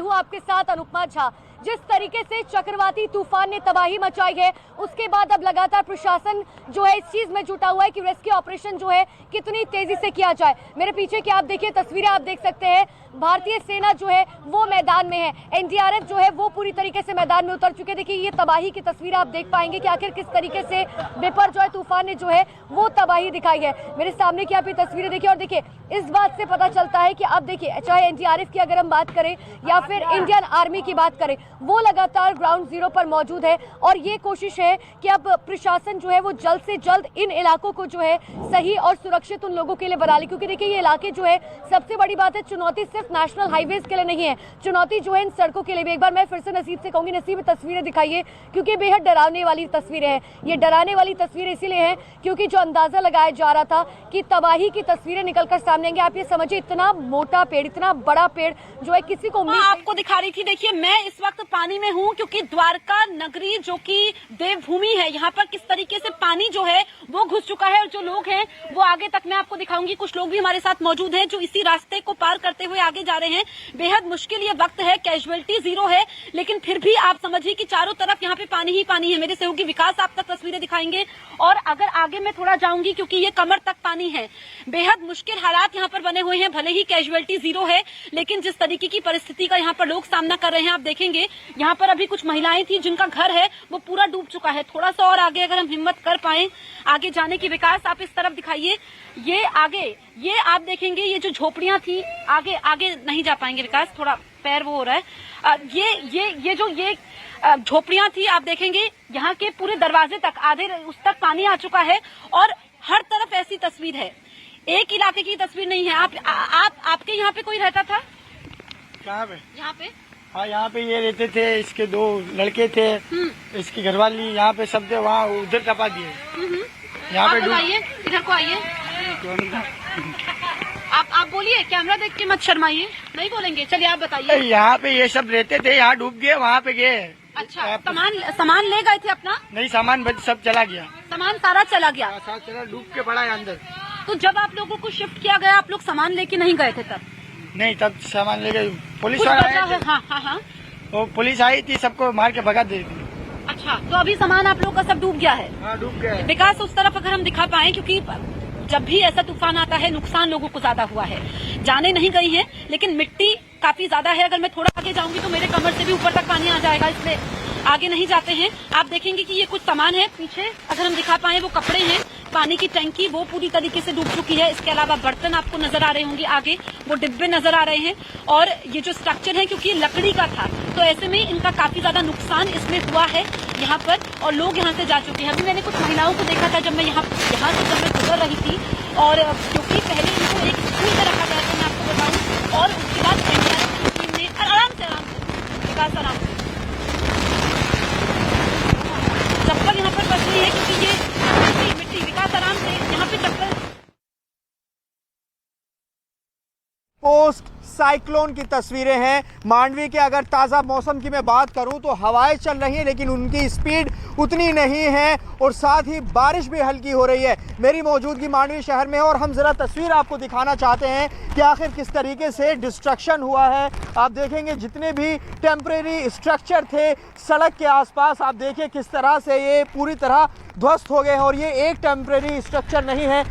हूँ आपके साथ अनुपमा झा। जिस तरीके से चक्रवाती तूफान ने तबाही मचाई है, उसके बाद अब लगातार प्रशासन जो है इस चीज में जुटा हुआ है कि रेस्क्यू ऑपरेशन जो है कितनी तेजी से किया जाए। मेरे पीछे की आप देखिए तस्वीरें, आप देख सकते हैं भारतीय सेना जो है वो मैदान में है, एनडीआरएफ जो है वो पूरी तरीके से मैदान में उतर चुके। देखिए ये तबाही की तस्वीरें आप देख पाएंगे कि आखिर किस तरीके से बिपर जो है तूफान ने जो है वो तबाही दिखाई है। मेरे सामने की आप ये तस्वीरें देखिए और देखिए इस बात से पता चलता है कि अब देखिए चाहे एनडीआरएफ की अगर हम बात करें या फिर इंडियन आर्मी की बात करें, वो लगातार ग्राउंड जीरो पर मौजूद है और ये कोशिश है कि अब प्रशासन जो है वो जल्द से जल्द इन इलाकों को जो है सही और सुरक्षित उन लोगों के लिए बना ले। क्योंकि देखिए ये इलाके जो है, सबसे बड़ी बात है चुनौती सिर्फ नेशनल हाईवेज के लिए नहीं है, चुनौती जो है इन सड़कों के लिए भी। एक बार मैं फिर से नसीब से कहूंगी, नसीब तस्वीरें दिखाइए क्योंकि बेहद डरावने वाली तस्वीरें हैं। ये डराने वाली तस्वीरें इसीलिए हैं क्योंकि जो अंदाजा लगाया जा रहा था कि तबाही की तस्वीरें निकलकर सामने आएंगे। आप ये समझिए इतना मोटा पेड़, इतना बड़ा पेड़ जो है किसी को आपको दिखा रही थी। देखिए मैं इस वक्त पानी में हूँ क्योंकि द्वारका नगरी जो कि देवभूमि है, यहाँ पर किस तरीके से पानी जो है वो घुस चुका है और जो लोग हैं वो आगे तक मैं आपको दिखाऊंगी। कुछ लोग भी हमारे साथ मौजूद हैं जो इसी रास्ते को पार करते हुए आगे जा रहे हैं। बेहद मुश्किल ये वक्त है, कैजुअलिटी जीरो है, लेकिन फिर भी आप समझिए कि चारों तरफ यहाँ पे पानी ही पानी है। मेरे सहयोगी विकास आप तक तस्वीरें दिखाएंगे और अगर आगे मैं थोड़ा जाऊंगी क्योंकि ये कमर तक पानी है। बेहद मुश्किल हालात यहाँ पर बने हुए हैं। भले ही कैजुअलिटी जीरो है लेकिन जिस तरीके की परिस्थिति का यहाँ पर लोग सामना कर रहे हैं, आप देखेंगे यहाँ पर अभी कुछ महिलाएं थी जिनका घर है वो पूरा डूब चुका है। थोड़ा सा और आगे अगर हम हिम्मत कर पाए आगे जाने की। विकास आप इस तरफ दिखाइए, ये आगे ये आप देखेंगे ये जो झोपड़ियां थी, आगे आगे नहीं जा पाएंगे विकास, थोड़ा पैर वो हो रहा है। ये जो झोपड़ियां थी आप देखेंगे यहाँ के पूरे दरवाजे तक, आधे उस तक पानी आ चुका है और हर तरफ ऐसी तस्वीर है। एक इलाके की तस्वीर नहीं है। आपके यहाँ पे कोई रहता था? कहाँ पे? यहाँ पे? हाँ यहाँ पे ये रहते थे, इसके 2 लड़के थे, इसकी घरवाली, यहाँ पे सब थे, वहाँ उधर टपा दिए। यहाँ पे आइए, इधर को आइए। आप बोलिए, कैमरा देख के मत शर्माइए। नहीं बोलेंगे, चलिए आप बताइए। यहाँ पे ये सब रहते थे, यहाँ डूब गए, वहाँ पे गए। अच्छा, सामान ले गए थे अपना? नहीं, सामान सब चला गया, सामान सारा चला गया, चला डूब के पड़ा है अंदर। तो जब आप लोगों को शिफ्ट किया गया आप लोग सामान लेके नहीं गए थे तब? नहीं, तब सामान लेके पुलिस वाले, हाँ, वो पुलिस आई थी, सबको मार के भगा दी थी। अच्छा, तो अभी सामान आप लोग का सब डूब गया है? हाँ, डूब गया है। विकास उस तरफ अगर हम दिखा पाए, क्योंकि जब भी ऐसा तूफान आता है नुकसान लोगों को ज्यादा हुआ है। जाने नहीं गई है लेकिन मिट्टी काफी ज्यादा है। अगर मैं थोड़ा आगे जाऊंगी तो मेरे कमर से भी ऊपर तक पानी आ जाएगा, इसलिए आगे नहीं जाते हैं। आप देखेंगे कि ये कुछ सामान है, पीछे अगर हम दिखा पाए वो कपड़े हैं, पानी की टंकी वो पूरी तरीके से डूब चुकी है। इसके अलावा बर्तन आपको नजर आ रहे होंगे, आगे वो डिब्बे नजर आ रहे हैं और ये जो स्ट्रक्चर है क्योंकि ये लकड़ी का था तो ऐसे में इनका काफी ज्यादा नुकसान इसमें हुआ है यहाँ पर और लोग यहाँ से जा चुके हैं। अभी मैंने कुछ महिलाओं को देखा था जब मैं यहाँ से जब मैं गुजर रही थी और क्योंकि पहले इनको एक स्कूल में रखा गया था, मैं आपको बताऊँ, और उसके बाद एनडीआरएफ की टीम ने आराम से विकास आराम से चप्पल यहाँ पर बच रही है क्योंकि ये मिट्टी विकास आराम से यहाँ पे चप्पल। पोस्ट साइक्लोन की तस्वीरें हैं मांडवी के। अगर ताज़ा मौसम की मैं बात करूं तो हवाएं चल रही हैं लेकिन उनकी स्पीड उतनी नहीं है और साथ ही बारिश भी हल्की हो रही है। मेरी मौजूदगी मांडवी शहर में है और हम ज़रा तस्वीर आपको दिखाना चाहते हैं कि आखिर किस तरीके से डिस्ट्रक्शन हुआ है। आप देखेंगे जितने भी टेम्परेरी स्ट्रक्चर थे सड़क के आसपास, आप देखिए किस तरह से ये पूरी तरह ध्वस्त हो गए हैं। और ये एक टेम्परेरी स्ट्रक्चर नहीं है,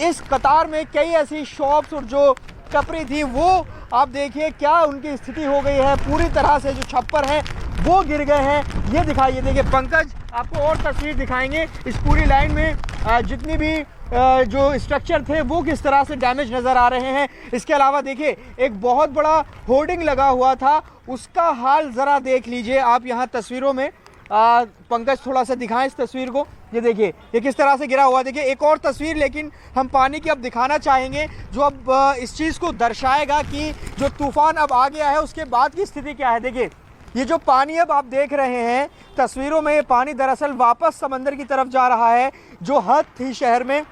इस कतार में कई ऐसी शॉप्स और जो टपरी थी वो आप देखिए क्या उनकी स्थिति हो गई है। पूरी तरह से जो छप्पर हैं वो गिर गए हैं। ये दिखाइए, देखिए पंकज आपको और तस्वीर दिखाएंगे इस पूरी लाइन में जितनी भी जो स्ट्रक्चर थे वो किस तरह से डैमेज नज़र आ रहे हैं। इसके अलावा देखिए एक बहुत बड़ा होर्डिंग लगा हुआ था, उसका हाल ज़रा देख लीजिए आप यहाँ तस्वीरों में। पंकज थोड़ा सा दिखाएं इस तस्वीर को, ये देखिए ये किस तरह से गिरा हुआ। देखिए एक और तस्वीर लेकिन हम पानी की अब दिखाना चाहेंगे जो अब इस चीज़ को दर्शाएगा कि जो तूफान अब आ गया है उसके बाद की स्थिति क्या है। देखिए ये जो पानी अब आप देख रहे हैं तस्वीरों में, ये पानी दरअसल वापस समंदर की तरफ जा रहा है। जो हद थी शहर में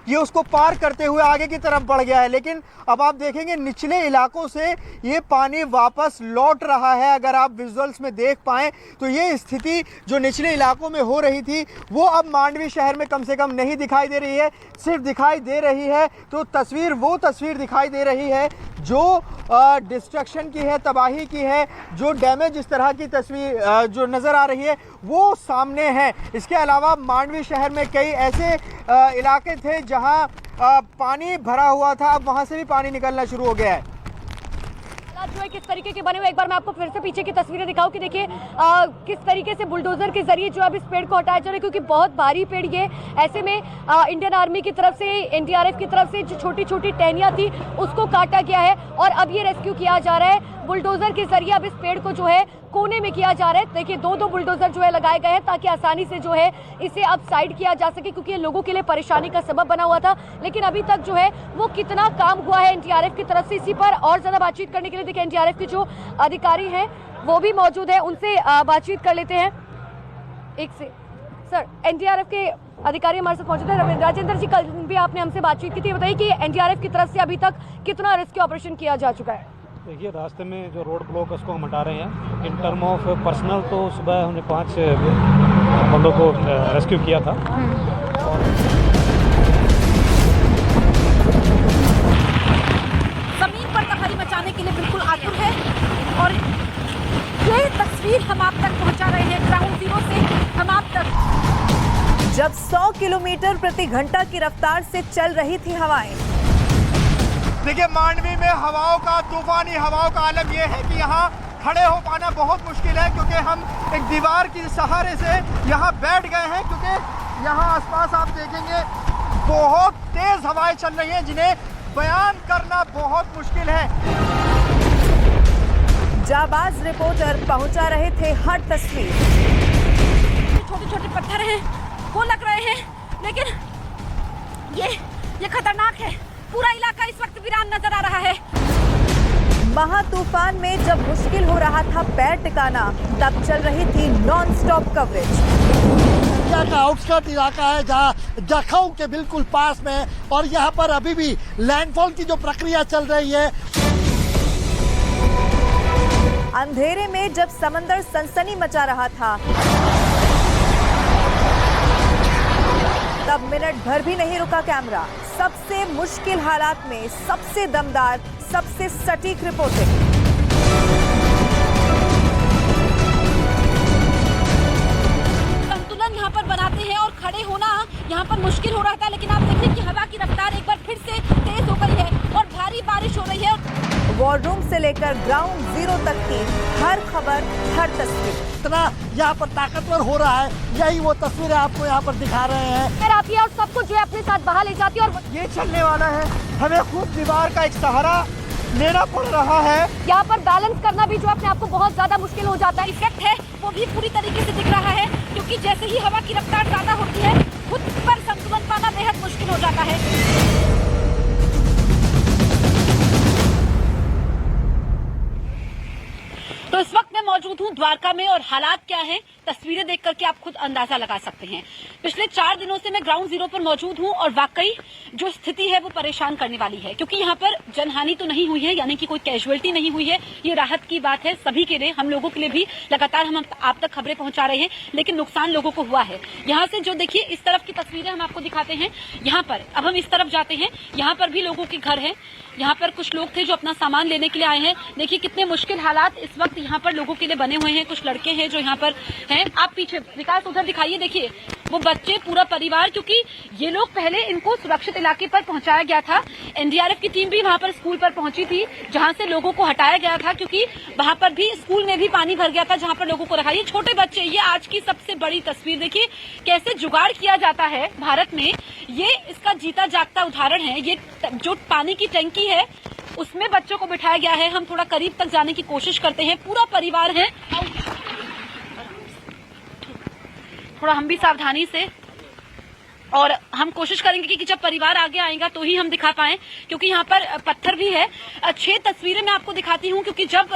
ये उसको पार करते हुए आगे की तरफ बढ़ गया है। लेकिन अब आप देखेंगे निचले इलाकों से ये पानी वापस लौट रहा है। अगर आप विजुअल्स में देख पाएँ तो ये स्थिति जो निचले इलाकों में हो रही थी वो अब मांडवी शहर में कम से कम नहीं दिखाई दे रही है। सिर्फ दिखाई दे रही है तो तस्वीर वो तस्वीर दिखाई दे रही है जो डिस्ट्रक्शन की है, तबाही की है, जो डैमेज इस तरह की तस्वीर जो नज़र आ रही है वो सामने है। इसके अलावा मांडवी शहर में कई ऐसे इलाके थे जहां पानी भरा हुआ था, अब वहां से भी पानी निकलना शुरू हो गया है। जो है किस तरीके के बने हुए, एक बार मैं आपको फिर से पीछे की तस्वीरें दिखाऊं कि देखिए किस तरीके से बुलडोजर के जरिए जो अब इस पेड़ को हटाया जा रहा है, क्योंकि बहुत भारी पेड़ ये। ऐसे में इंडियन आर्मी की तरफ से, एनडीआरएफ की तरफ से जो छोटी छोटी टहनियां थी उसको काटा गया है और अब ये रेस्क्यू किया जा रहा है बुलडोजर के जरिए। अब इस पेड़ को जो है कोने में किया जा रहा है। देखिए दो बुलडोजर जो है लगाए गए हैं ताकि आसानी से जो है इसे अब साइड किया जा सके, क्योंकि ये लोगों के लिए परेशानी का सबब बना हुआ था। लेकिन अभी तक जो है वो कितना काम हुआ है एनडीआरएफ की तरफ से, इसी पर और ज्यादा बातचीत करने के लिए देखिए एनडीआरएफ के जो अधिकारी हैं वो भी मौजूद है, उनसे बातचीत कर लेते हैं। एक से सर, एनडीआरएफ के अधिकारी हमारे साथ मौजूद है। राजेंद्र जी, कल भी आपने हमसे बातचीत की थी, बताइए कि एनडीआरएफ की तरफ से अभी तक कितना रेस्क्यू ऑपरेशन किया जा चुका है? देखिए, रास्ते में जो रोड ब्लॉक है उसको हम हटा रहे हैं। इन टर्म ऑफ पर्सनल तो सुबह हमने 5 बंदों को रेस्क्यू किया था। जमीन पर तबाही मचाने के लिए बिल्कुल आतुर है और ये तस्वीर हम आप तक पहुंचा रहे हैं ग्राउंड जीरो से। हम आप तक जब 100 किलोमीटर प्रति घंटा की रफ्तार से चल रही थी हवाएं, देखिए मांडवी में हवाओं का, तूफानी हवाओं का आलम यह है कि यहाँ खड़े हो पाना बहुत मुश्किल है, क्योंकि हम एक दीवार के सहारे से यहाँ बैठ गए हैं। क्योंकि यहाँ आसपास आप देखेंगे बहुत तेज हवाएं चल रही हैं जिन्हें बयान करना बहुत मुश्किल है। जाबाज रिपोर्टर पहुंचा रहे थे हर तस्वीर। छोटे छोटे पत्थर हैं वो लग रहे हैं, लेकिन ये खतरनाक है। पूरा इलाका इस वक्त वीरान नजर आ रहा है। महा तूफान में जब मुश्किल हो रहा था पैर टिकाना, तब चल रही थी नॉन स्टॉप कवरेज। इंडिया का आउटस्कर्ट इलाका है जहां जखौ के बिल्कुल पास में, और यहाँ पर अभी भी लैंडफॉल की जो प्रक्रिया चल रही है। अंधेरे में जब समंदर सनसनी मचा रहा था, तब मिनट भर भी नहीं रुका कैमरा। सबसे मुश्किल हालात में सबसे दमदार, सबसे सटीक रिपोर्टिंग। संतुलन यहाँ पर बनाते हैं और खड़े होना यहाँ पर मुश्किल हो रहा था, लेकिन आप देखिए कि हवा की रफ्तार एक बार फिर से तेज हो गई है और भारी बारिश हो रही है। वॉर रूम से लेकर ग्राउंड जीरो तक की हर खबर, हर तस्वीर। इतना यहाँ पर ताकतवर हो रहा है, यही वो तस्वीरें आपको यहाँ पर दिखा रहे हैं। फिर आती है और सब कुछ जो है अपने साथ बहा ले जाती है और ये चलने वाला है, हमें खुद दीवार का एक सहारा लेना पड़ रहा है। यहाँ पर बैलेंस करना भी जो अपने आप को बहुत ज्यादा मुश्किल हो जाता है। इफेक्ट है वो भी पूरी तरीके से दिख रहा है, क्योंकि जैसे ही हवा की रफ्तार ज्यादा होती है खुद पर संतुलन पाना बेहद मुश्किल हो जाता है। तो इस वक्त मैं मौजूद हूँ द्वारका में और हालात क्या हैं तस्वीरें देख करके आप खुद अंदाजा लगा सकते हैं। पिछले 4 दिनों से मैं ग्राउंड जीरो पर मौजूद हूँ और वाकई जो स्थिति है वो परेशान करने वाली है, क्योंकि यहाँ पर जनहानि तो नहीं हुई है, यानी कि कोई कैजुअलिटी नहीं हुई है। ये राहत की बात है सभी के लिए, हम लोगों के लिए भी। लगातार हम आप तक खबरें पहुंचा रहे हैं, लेकिन नुकसान लोगों को हुआ है। यहाँ से जो देखिए इस तरफ की तस्वीरें हम आपको दिखाते हैं। यहाँ पर अब हम इस तरफ जाते हैं, यहाँ पर भी लोगों के घर है। यहाँ पर कुछ लोग थे जो अपना सामान लेने के लिए आए हैं। देखिए कितने मुश्किल हालात इस वक्त यहाँ पर लोगों के लिए बने हुए हैं। कुछ लड़के हैं जो यहाँ पर हैं, आप पीछे विकास उधर दिखाइए, देखिए वो बच्चे, पूरा परिवार, क्योंकि ये लोग पहले इनको सुरक्षित इलाके पर पहुंचाया गया था। एनडीआरएफ की टीम भी वहां पर स्कूल पर पहुंची थी जहां से लोगों को हटाया गया था, क्योंकि वहां पर भी स्कूल में भी पानी भर गया था जहां पर लोगों को रखा। ये छोटे बच्चे, ये आज की सबसे बड़ी तस्वीर देखिए कैसे जुगाड़ किया जाता है भारत में। ये इसका जीता जागता उदाहरण है। ये जो पानी की टंकी है उसमें बच्चों को बिठाया गया है। हम थोड़ा करीब तक जाने की कोशिश करते हैं। पूरा परिवार है, थोड़ा हम भी सावधानी से, और हम कोशिश करेंगे कि जब परिवार आगे आएगा तो ही हम दिखा पाएं, क्योंकि यहाँ पर पत्थर भी है। 6 तस्वीरें मैं आपको दिखाती हूँ, क्योंकि जब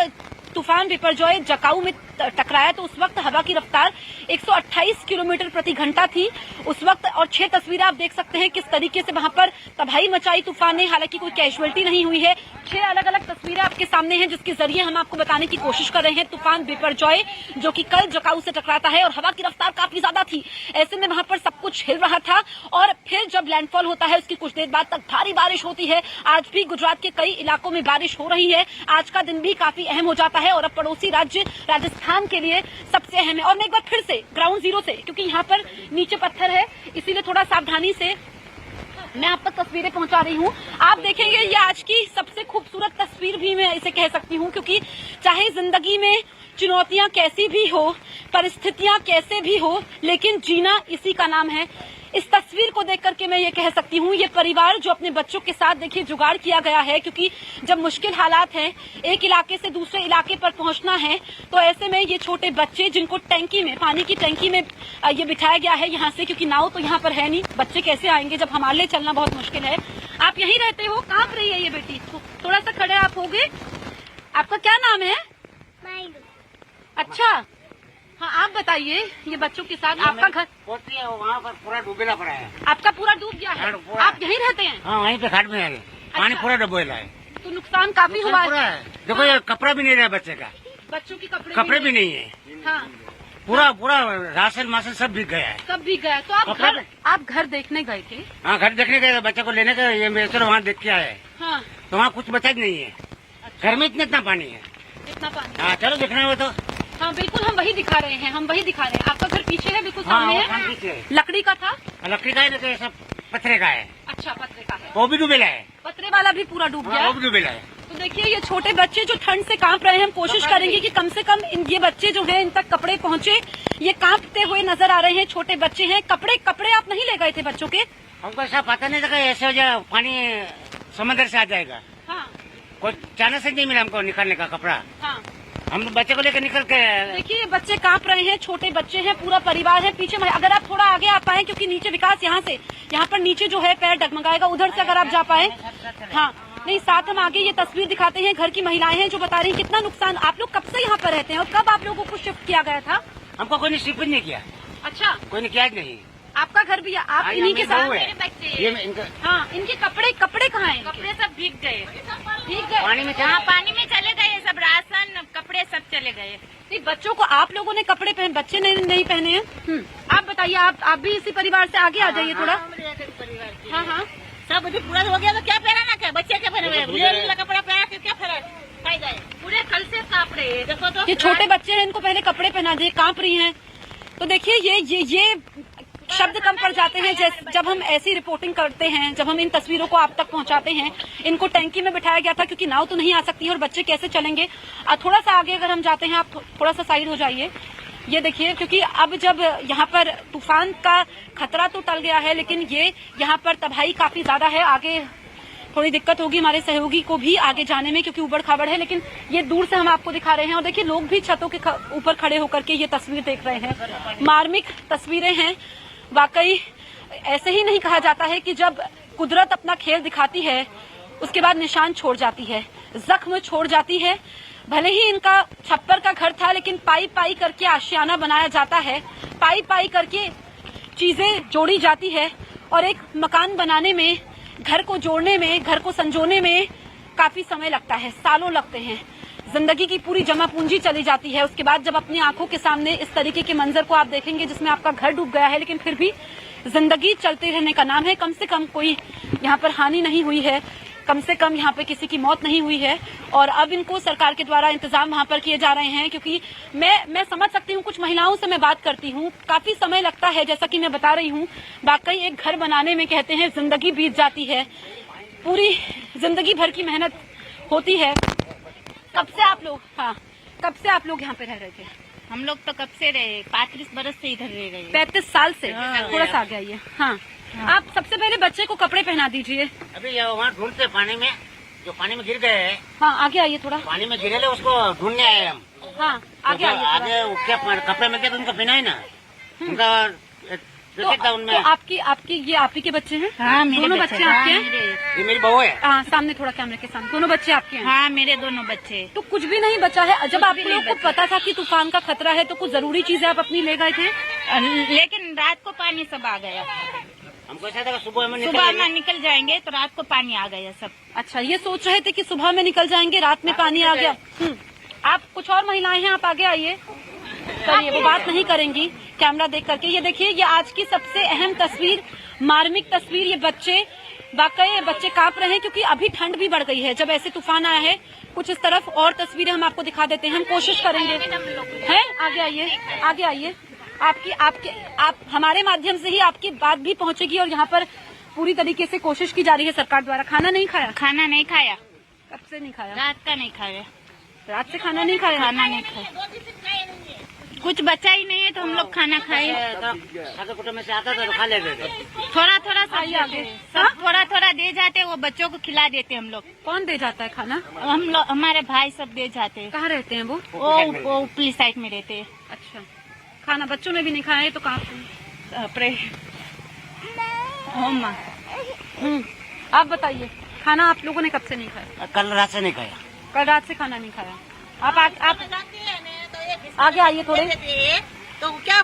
तूफान बिपरजॉय जकाऊ में टकराया तो उस वक्त हवा की रफ्तार 128 किलोमीटर प्रति घंटा थी उस वक्त। और 6 तस्वीरें आप देख सकते हैं किस तरीके से वहां पर तबाही मचाई तूफान ने। हालांकि कोई कैजुअल्टी नहीं हुई है। 6 अलग अलग तस्वीरें आपके सामने हैं जिसके जरिए हम आपको बताने की कोशिश कर रहे हैं। तूफान बिपरजॉय जो कि कल जकाऊ से टकराता है और हवा की रफ्तार काफी ज्यादा थी, ऐसे में वहां पर सब कुछ हिल रहा था। और फिर जब लैंडफॉल होता है उसकी कुछ देर बाद तक भारी बारिश होती है। आज भी गुजरात के कई इलाकों में बारिश हो रही है। आज का दिन भी काफी अहम हो जाता है और अब पड़ोसी राज्य राजस्थान के लिए सबसे अहम है। और मैं एक बार फिर से ग्राउंड जीरो से, क्योंकि यहाँ पर नीचे पत्थर है इसीलिए थोड़ा सावधानी से मैं आप तक तस्वीरें पहुंचा रही हूँ। आप देखेंगे ये आज की सबसे खूबसूरत तस्वीर भी मैं इसे कह सकती हूँ, क्योंकि चाहे जिंदगी में चुनौतियां कैसी भी हो, परिस्थितियां कैसे भी हो, लेकिन जीना इसी का नाम है। इस तस्वीर को देख करके मैं ये कह सकती हूँ ये परिवार जो अपने बच्चों के साथ देखिए जुगाड़ किया गया है, क्योंकि जब मुश्किल हालात हैं, एक इलाके से दूसरे इलाके पर पहुंचना है, तो ऐसे में ये छोटे बच्चे जिनको टैंकी में, पानी की टैंकी में ये बिठाया गया है यहाँ से, क्योंकि नाव तो यहाँ पर है नहीं, बच्चे कैसे आएंगे जब हमारे लिए चलना बहुत मुश्किल है। आप यहीं रहते हो? कांप रही है ये बेटी, थोड़ा सा खड़े आप होगे। आपका क्या नाम है? अच्छा, हाँ आप बताइए, ये बच्चों के साथ आपका घर होती है वहाँ पर पूरा डूबेला पड़ा है। आपका पूरा डूब गया है? आप यहीं रहते हैं? हाँ वहीं पे घाट में है, पानी पूरा डूबेला है। तो नुकसान काफी हुआ है। देखो ये कपड़ा भी नहीं रहा बच्चे का, बच्चों के कपड़े भी नहीं है। हाँ पूरा राशन मासन सब बिक गया है। सब बिक गया। तो आप घर देखने गए थे? हाँ घर देखने गए, बच्चे को लेने गए, ये मेरे वहाँ देख के आए। हाँ तो वहाँ कुछ बचा नहीं है। घर में इतना पानी है। इतना पानी? हाँ चलो देखना हो तो। हाँ बिल्कुल, हम वही दिखा रहे हैं, आपका घर पीछे है, बिल्कुल सामने है। लकड़ी का था? लकड़ी का है, सब पत्थरे का है। अच्छा पत्थरे का है, वो भी डूबेला है। पत्थरे वाला भी पूरा डूब गया? वो भी डूबेला है। तो देखिए ये छोटे बच्चे जो ठंड से कांप रहे हैं, हम कोशिश करेंगे कि कम से कम ये बच्चे जो हैं इन तक कपड़े पहुंचे। ये कांपते हुए नजर आ रहे हैं, छोटे बच्चे हैं। कपड़े आप नहीं ले गए थे बच्चों के? हमको ऐसा पता नहीं था ऐसे हो जाए, पानी समंदर से आ जाएगा। हाँ कोई चांस नहीं मिला हमको निकालने का कपड़ा। हाँ हम बच्चे को लेकर निकल के। देखिए ये बच्चे कांप रहे हैं, छोटे बच्चे हैं, पूरा परिवार है पीछे। अगर आप थोड़ा आगे आ पाए, क्योंकि नीचे विकास यहाँ पर नीचे जो है पैर डगमगाएगा, उधर से अगर आप जा पाए। हाँ नहीं, साथ हम आगे ये तस्वीर दिखाते हैं। घर की महिलाएं हैं जो बता रही हैं कितना नुकसान। आप लोग कब से यहाँ पर रहते हैं और कब आप लोगों को शिफ्ट किया गया था? हमको कोई ने शिफ्ट नहीं किया। अच्छा, कोई ने किया नहीं। आपका घर भी आप इन्हीं के साथ? हाँ, इनके कपड़े कहाँ हैं? कपड़े सब भीग गए, पानी में। हाँ पानी में चले गए, सब राशन कपड़े सब चले गए। नहीं, बच्चों को आप लोगों ने कपड़े पहने, बच्चे नहीं पहने हैं। आप बताइए, आप भी इसी परिवार से आगे आ जाइए थोड़ा। हाँ हाँ, सब अभी पूरा हो गया तो क्या पहना, क्या बच्चे क्या पहने, कपड़ा पहना के क्या फायदा है? पूरे कल से कांप रहे हैं। देखो तो ये छोटे बच्चे हैं, इनको पहले कपड़े पहना दिए, कांप रही हैं। तो देखिए ये शब्द कम पड़ जाते हैं जब हम ऐसी रिपोर्टिंग करते हैं, जब हम इन तस्वीरों को आप तक पहुंचाते हैं। इनको टैंकी में बिठाया गया था क्योंकि नाव तो नहीं आ सकती है और बच्चे कैसे चलेंगे। थोड़ा सा आगे अगर हम जाते हैं, आप थोड़ा सा साइड हो जाइए। ये देखिए, क्योंकि अब जब यहाँ पर तूफान का खतरा तो टल गया है, लेकिन ये यहाँ पर तबाही काफी ज्यादा है। आगे थोड़ी दिक्कत होगी हमारे सहयोगी को भी आगे जाने में, क्योंकि उबड़ खाबड़ है। लेकिन ये दूर से हम आपको दिखा रहे हैं। और देखिए लोग भी छतों के ऊपर खड़े होकर के ये तस्वीर देख रहे हैं। मार्मिक तस्वीरें हैं वाकई। ऐसे ही नहीं कहा जाता है कि जब कुदरत अपना खेल दिखाती है उसके बाद निशान छोड़ जाती है, जख्म छोड़ जाती है। भले ही इनका छप्पर का घर था, लेकिन पाई पाई करके आशियाना बनाया जाता है, पाई पाई करके चीजें जोड़ी जाती है। और एक मकान बनाने में, घर को जोड़ने में, घर को संजोने में काफी समय लगता है, सालों लगते हैं। जिंदगी की पूरी जमा पूंजी चली जाती है। उसके बाद जब अपनी आंखों के सामने इस तरीके के मंजर को आप देखेंगे जिसमें आपका घर डूब गया है, लेकिन फिर भी जिंदगी चलते रहने का नाम है। कम से कम कोई यहाँ पर हानि नहीं हुई है, कम से कम यहाँ पे किसी की मौत नहीं हुई है। और अब इनको सरकार के द्वारा इंतजाम वहाँ पर किए जा रहे हैं, क्योंकि मैं समझ सकती हूँ, कुछ महिलाओं से मैं बात करती हूँ, काफी समय लगता है। जैसा कि मैं बता रही हूँ, वाकई एक घर बनाने में कहते हैं जिंदगी बीत जाती है, पूरी जिंदगी भर की मेहनत होती है। कब से आप लोग यहाँ पे रह रहे थे? हम लोग तो कब से रहे, 35 बरस से इधर रह रहे हैं। 35 साल से? थोड़ा सा आगे आइए। हाँ, आप सबसे पहले बच्चे को कपड़े पहना दीजिए। अभी वहाँ ढूंढते पानी में, जो पानी में गिर गए हैं। हाँ आगे आइए थोड़ा। पानी में गिरे उसको ढूंढने आए हम। हाँ आगे आइए। आगे क्या कपड़े में क्या तो उनका पहना है ना, उनका लॉकडाउन में। आपकी ये आप ही के बच्चे हैं? हाँ, मेरे दोनों बच्चे बच्चे आपके हाँ, हैं? ये मेरी बहू है। हाँ, सामने थोड़ा कैमरे के सामने। दोनों बच्चे आपके हैं? हाँ, मेरे दोनों बच्चे। तो कुछ भी नहीं बचा है? जब आप भी लोग नहीं को पता था कि तूफान का खतरा है तो कुछ जरूरी चीजें आप अपनी ले गए थे? लेकिन रात को पानी सब आ गया। हमको ऐसा था कि सुबह में निकल जाएंगे तो रात को पानी आ गया सब। अच्छा, ये सोच रहे थे कि सुबह में निकल जाएंगे, रात में पानी आ गया। आप कुछ और महिलाएं हैं, आप आगे आइए। करिए, वो बात नहीं करेंगी कैमरा देख करके। ये देखिए, ये आज की सबसे अहम तस्वीर, मार्मिक तस्वीर। ये बच्चे, वाकई बच्चे कांप रहे हैं क्योंकि अभी ठंड भी बढ़ गई है जब ऐसे तूफान आया है। कुछ इस तरफ और तस्वीरें हम आपको दिखा देते हैं, हम कोशिश करेंगे। हैं, आगे आइए, आगे आइए। आप हमारे माध्यम से ही आपकी बात भी पहुंचेगी और यहाँ पर पूरी तरीके से कोशिश की जा रही है सरकार द्वारा। खाना नहीं खाया? खाना नहीं खाया। कब से नहीं खाया? रात का नहीं खाया। रात से खाना नहीं खाया? खाना नहीं खाया, कुछ बचा ही नहीं है तो हम लोग खाना खाए। कुटुंब में से आता था तो खा लेते थे। थोड़ा थोड़ा सा आगे। सब थोड़ा थोड़ा दे जाते, वो बच्चों को खिला देते हम लोग। कौन दे जाता है खाना? हम लोग, हमारे भाई सब दे जाते हैं। कहाँ रहते हैं वो? वो ऊपरी साइड में रहते हैं। अच्छा, खाना बच्चों ने भी नहीं खाया है तो कहाँ? आप बताइए, खाना आप लोगों ने कब से नहीं खाया? कल रात से नहीं खाया। कल रात से खाना नहीं खाया। आप आगे आइए थोड़े। तो क्या